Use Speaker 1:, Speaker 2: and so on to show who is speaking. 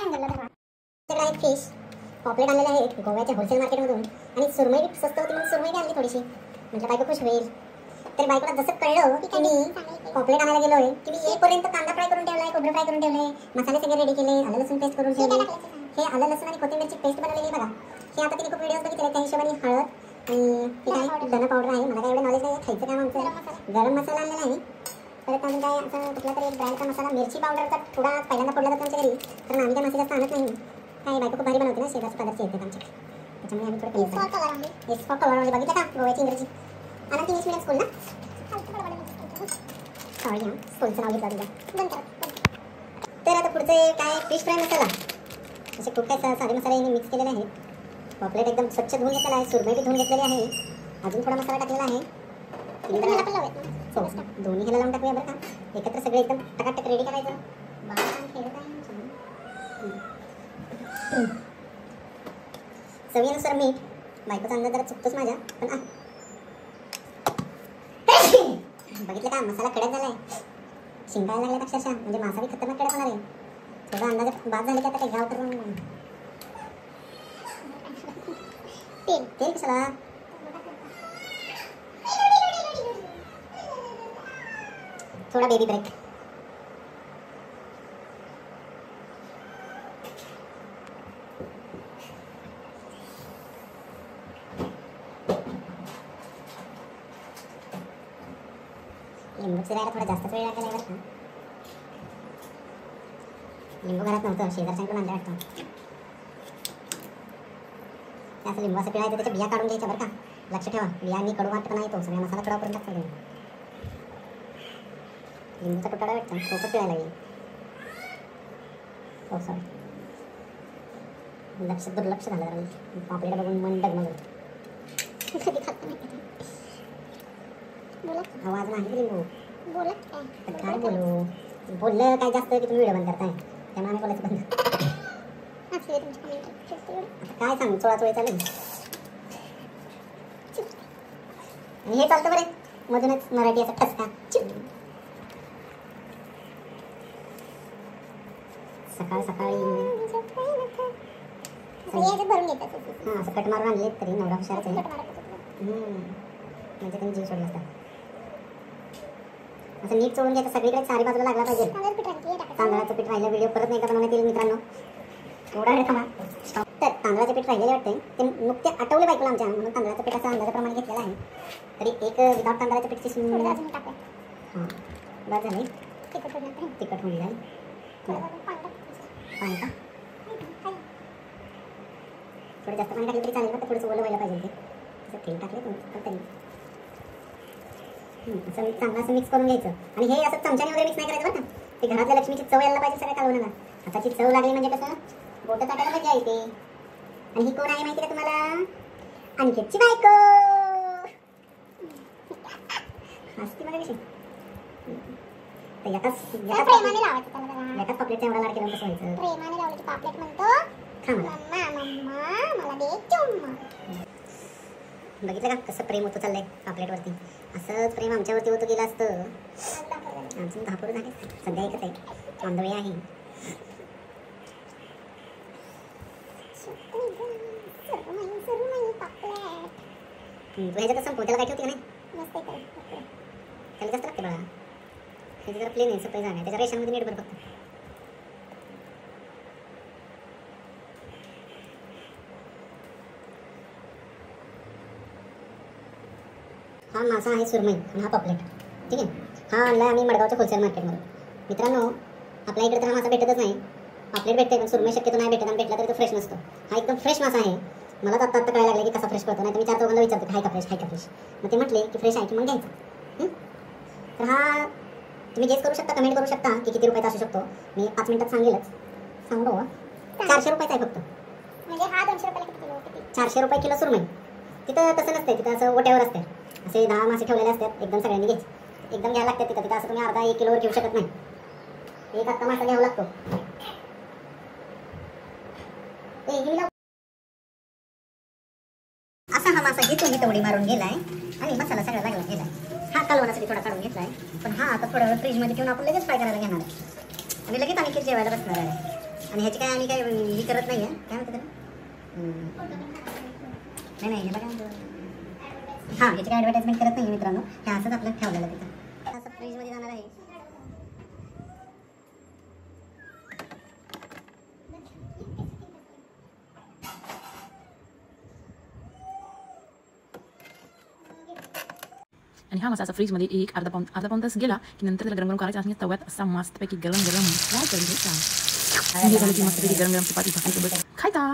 Speaker 1: आहेत फिश पॉपलेट आणलेले आहेत गोव्याच्या होलसेल मार्केटमधून आणि सुरमई स्वस्त होती म्हणून सुरमई आणली थोडीशी. म्हटलं बायको खुश होईल. तर बायकोला जसं कळलं की मी पॉपलेट आणायला गेलोय की मी येईपर्यंत कांदा फ्राय करून ठेवलाय, खोबरं फ्राय करून ठेवलंय, मसाले सगळे रेडी केले, आलं लसूण पेस्ट करून ठेवली. हे आलं लसूण आणि कोथिंबीरची पेस्ट बनवलेली आहे बघा. हे आता तिने खूप व्हिडिओज बघितले त्या हिशोबाने हळद आणि काय धना पावडर आहे. मला काय एवढं नॉलेज नाही, खायचं काम आमचं. गरम मसाला आणलेला आहे. परत अजून काय असं कुठला तरी ब्रँडचा मसाला, मिरची पावडरचा थोडा पहिल्यांदा फोडला जातो आमच्या घरी, कारण आम्ही काय मासे जास्त आणत नाही. काय बायको खूप भारी बनवते ना, शेजारच्या पदार्थ येतात आमच्या, त्याच्यामुळे आम्ही थोडं एक्स्ट्रा कलर म्हणजे बघितलं का गोव्याची इंग्रजी आणि इंग्लिश मिडियम स्कूल ना. सॉरी हां स्कूलचं नाव घेतलं तुझ्या. तर आता पुढचे काय फिश फ्राय मसाला असे खूप काय सारे मसाले मिक्स केलेले आहेत. पॉपलेट एकदम स्वच्छ धुवून घेतलेला आहे, सुरमई बी धुवून घेतलेली आहे, अजून थोडा मसाला टाकलेला आहे. दोन्ही ह्याला लावून टाकूया बरं का. एकत्र सगळे एकदम टकाटक रेडी करायचं. चवीनुसार मीठ. बायकोचा अंदाज जरा चुकतोच माझ्या, पण बघितलं का मसाला कडक झालाय, शिंगायला लागल्यात अक्षरशः. म्हणजे मासा बी खतरनाक कडक होणार आहे. थोडा अंदाज बाद झाले की आता काही गाव करून तेल कशाला. थोड़ा बेबी ब्रेक. लिंबू चिरायला थोडा जास्तच वेळ लागला बरं का. लिंबू घरात नव्हतं, शेजारच्याकडून आणलं वाटतं. असं लिंबू असं पिळायचं, त्याच्या बिया काढून घ्यायच्या बरं का. लक्ष ठेवा, बियांनी कडू वाटत नाही, तो सगळ्या मसाला कडा करून टाकतो. लिंबूचा तुकडा वाटतं खूपच पिळायला लागेल. हो सॉरी, लक्ष दुर्लक्ष झालं जरा. पापलेट बघून मन डगमगलं. आवाज नाही लिंबू काय बोलू. बोललं काय जास्त की तुम्ही व्हिडिओ बंद करताय, त्यामुळे आम्ही बोलायचं बंद. आता काय सांगू, चोळाचोळी चालेल आणि हे चालतं बरे मधूनच मराठी असा ठसका. सकाळ सकाळी हां असं कट मारून आणले तरी नवरा हुशारच आहे. म्हणजे त्यांनी जीव सोडला असता. असं नीट चोळून घ्यायचं, सगळीकडे चारी बाजूला लागला पाहिजे. तांदळाचं पीठ राहिलं, व्हिडिओ परत नाही का बनवण्यात येईल मित्रांनो. थोडा वेळ थांबा. तर तांदळाचं पीठ राहिलेले वाटते, ते नुकते आठवले बायकोला आमच्या, म्हणून तांदळाचं पीठ असं अंदाजाप्रमाणे घेतलेलं आहे. तरी एक विदाउट तांदळाच्या पीठची हां बस झाले. तिखट होईल आहे पाणी का थोडं जास्त पाणी टाकलं तरी चालेल, तर थोडंसं ओलं व्हायला पाहिजे. ते तसं तेल टाकले तरी असं चांगलं असं मिक्स करून घ्यायचं. आणि हे असं चमच्याने वगैरे मिक्स नाही करायचं बरं का. ते घरातल्या लक्ष्मीची चव यायला पाहिजे सगळ्या कालवणाला. हाताची चव लागली म्हणजे कसं बोटं चाटायला मजा येते. आणि ही कोण आहे माहिती का तुम्हाला? अनिकेतची बायको. हसती मला कशी. तर एकाच पॉपलेटचा एवढा लाड केला कसं व्हायचं.
Speaker 2: प्रेमाने लावली पॉपलेट म्हणतो मम्मा मम्मा मला दे चुम्मा.
Speaker 1: बघितलं का कसं प्रेम होतं चाललंय पॉपलेटवरती. असंच प्रेम आमच्यावरती होतं गेलं असतं. आमचं धापूर झाले सध्या एकच आहे, ऑन द वे आहे. तू ह्याच्यात संपव, त्याला काय ठेवते नाही त्याला जास्त लागते बघा. त्याची जरा प्लेन आहे, सप्लाय जागा आहे, त्याच्या रेशनमध्ये नीट बरं फक्त. हा मासा आहे सुरमई आणि हा पॉपलेट. ठीक आहे, हा आणला आम्ही मडगावच्या होलसेल मार्केटमधून. मित्रांनो आपल्या इकडे तर हा मासा भेटतच नाही. पॉपलेट भेटते पण सुरमई शक्यतो नाही भेटत, आणि भेटला तरी तो फ्रेश नसतो. हा एकदम फ्रेश मासा आहे. मला तर आत्ता कळायला लागले की कसा फ्रेश पडतो. नाही तर मी 4 चौघांना विचारते हाय का फ्रेश, हाय का फ्रेश. मग ते म्हटले की फ्रेश आहे की मग घ्यायचा. तर हा तुम्ही गेस करू शकता, कमेंट करू शकता की किती रुपयाचा असू शकतो. मी 5 मिनिटात सांगेलच. सांगू बाबा 400 रुपयाचा आहे फक्त.
Speaker 2: म्हणजे हा 200 रुपयाला किलो.
Speaker 1: 400 रुपये किलो सुरमई. तिथं तसं नसते, तिथं असं ओट्यावर असते. असे 10 मासे ठेवलेले असतात, एकदम सगळ्यांनी घ्यायचे. एकदम घ्यायला लागतात तिथं. तिथं असं तुम्ही अर्धा 1 किलोवर घेऊ शकत नाही. एक अख्खा मासा घ्यावा लागतो. असा हा मासा घेतून इथं उडी मारून गेलाय आणि मसाला सगळा लागला गेलाय. हा कालवणासाठी थोडा काढून घेतलाय, पण हा आता थोडा वेळ फ्रीजमध्ये ठेवून आपण लगेच फ्राय करायला घेणार आहे आणि लगेच आम्ही जेवायला बसणार आहे. आणि ह्याची काय आम्ही काय हे करत नाही आहे, काय म्हणतात नाही नाही, हे बघा हां, ह्याची काय ॲडव्हर्टाइजमेंट करत नाही मित्रांनो, हे असंच आपलं ठेवलेलं तिथं. असं फ्रीजमध्ये जाणार आहे.
Speaker 3: आणि हा मसाला फ्रीजमध्ये एक अर्धा पाऊण तास गेला की नंतर त्याला गरम गरम करायचा आणि तव्यात असा मस्तपैकी गरम गरम फ्राय करून घ्यायचा. मस्तपैकी गरम गरम चपाती भाकरीसोबत खायचा.